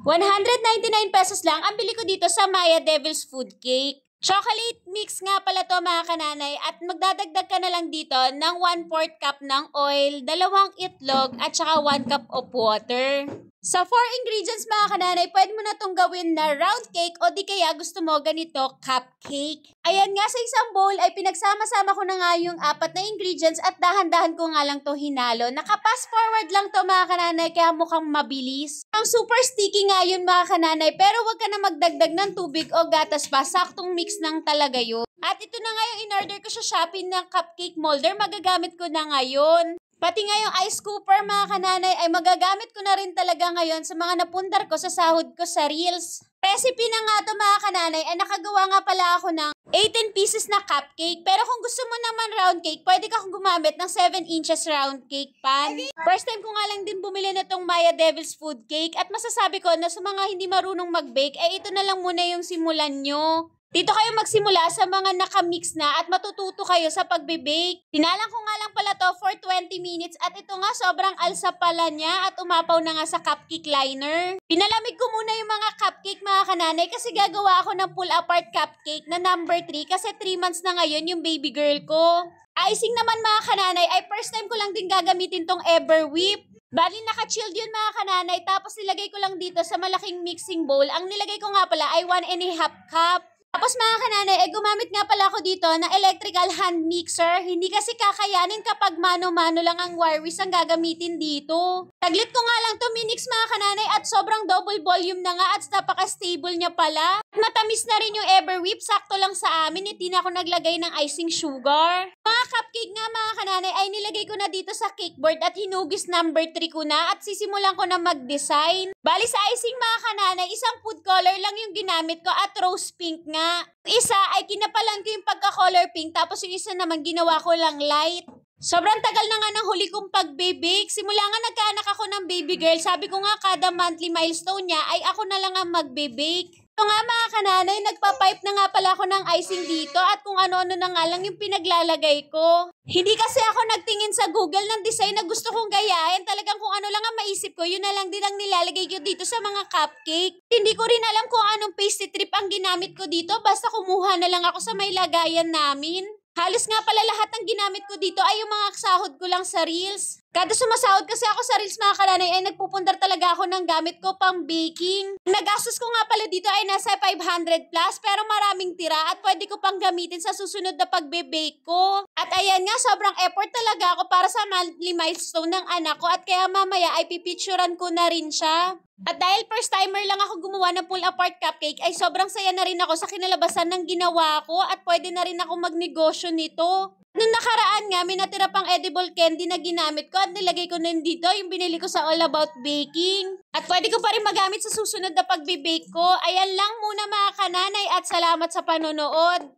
₱199 lang ang bili ko dito sa Maya Devil's Food Cake. Chocolate mix nga pala to mga kananay at magdadagdag ka na lang dito ng 1/4 cup ng oil, 2 itlog at saka 1 cup of water. Sa 4 ingredients mga kananay, pwede mo na itong gawin na round cake o di kaya gusto mo ganito, cupcake. Ayan nga, sa isang bowl ay pinagsama-sama ko na nga yung 4 na ingredients at dahan-dahan ko nga lang to hinalo. Naka-fast forward lang to mga kananay kaya mukhang mabilis. Ang super sticky nga yun mga kananay pero wag ka na magdagdag ng tubig o gatas pa, saktong mix nang talaga yun. At ito na nga yung in-order ko sa Shopee ng cupcake molder, magagamit ko na ngayon. Pati nga yung ice scooper mga kananay ay magagamit ko na rin talaga ngayon sa mga napundar ko sa sahod ko sa Reels. Recipe na nga to mga kananay ay nakagawa nga pala ako ng 18 pieces na cupcake. Pero kung gusto mo naman round cake, pwede ka kung gumamit ng 7 inches round cake pan. First time ko nga lang din bumili na tong Maya Devil's Food Cake at masasabi ko na sa mga hindi marunong mag-bake ay ito na lang muna yung simulan nyo. Dito kayo magsimula sa mga nakamix na at matututo kayo sa pagbe-bake. Tinalang ko nga lang pala to for 20 minutes at ito nga sobrang alsa pala niya at umapaw na nga sa cupcake liner. Pinalamig ko muna yung mga cupcake mga kananay kasi gagawa ako ng pull apart cupcake na number 3 kasi 3 months na ngayon yung baby girl ko. Icing naman mga kananay ay first time ko lang din gagamitin tong Everwhip. Bali naka-chilled yun mga kananay tapos nilagay ko lang dito sa malaking mixing bowl. Ang nilagay ko nga pala ay 1½ cup. Tapos mga kananay, gumamit nga pala ako dito na electrical hand mixer. Hindi kasi kakayanin kapag mano-mano lang ang wire whisk ang gagamitin dito. Taglit ko nga lang to minix mga kananay at sobrang double volume na nga at napaka-stable niya pala. Matamis na rin yung Everwhip, sakto lang sa amin, hindi na ako naglagay ng icing sugar. Mga cupcake nga mga kananay ay nilagay ko na dito sa cake board at hinugis number 3 ko na at sisimulan ko na mag-design. Bali sa icing mga kananay, isang food color lang yung ginamit ko at rose pink nga. Isa ay kinapalan ko yung pagka-color pink tapos yung isa naman ginawa ko lang light. Sobrang tagal na nga ng huli kong pag-bake. Simula nga nagkaanak ako ng baby girl, sabi ko nga kada monthly milestone niya ay ako na lang ang magbe-bake. Ito nga mga kananay, nagpa-pipe na nga pala ako ng icing dito at kung ano-ano na nga lang yung pinaglalagay ko. Hindi kasi ako nagtingin sa Google ng design na gusto kong gayahin. Talagang kung ano lang ang maisip ko, yun na lang din ang nilalagay ko dito sa mga cupcake. Hindi ko rin alam kung anong pastry trip ang ginamit ko dito. Basta kumuha na lang ako sa may lagayan namin. Halos nga pala lahat ng ginamit ko dito ay yung mga sahod ko lang sa Reels. Kada sumasahod kasi ako sa Reels mga kananay ay nagpupundar talaga ako ng gamit ko pang baking. Nagastos ko nga pala dito ay nasa 500 plus pero maraming tira at pwede ko pang gamitin sa susunod na pagbe-bake ko. At ayan nga, sobrang effort talaga ako para sa monthly milestone ng anak ko at kaya mamaya ay pipicturan ko na rin siya. At dahil first timer lang ako gumawa ng pull apart cupcake ay sobrang saya na rin ako sa kinalabasan ng ginawa ko at pwede na rin ako magnegosyo nito. Nung nakaraan nga, may natira pang edible candy na ginamit ko at nilagay ko na dito yung binili ko sa All About Baking. At pwede ko pa rin magamit sa susunod na pagbe-bake ko. Ayan lang muna mga kananay at salamat sa panonood.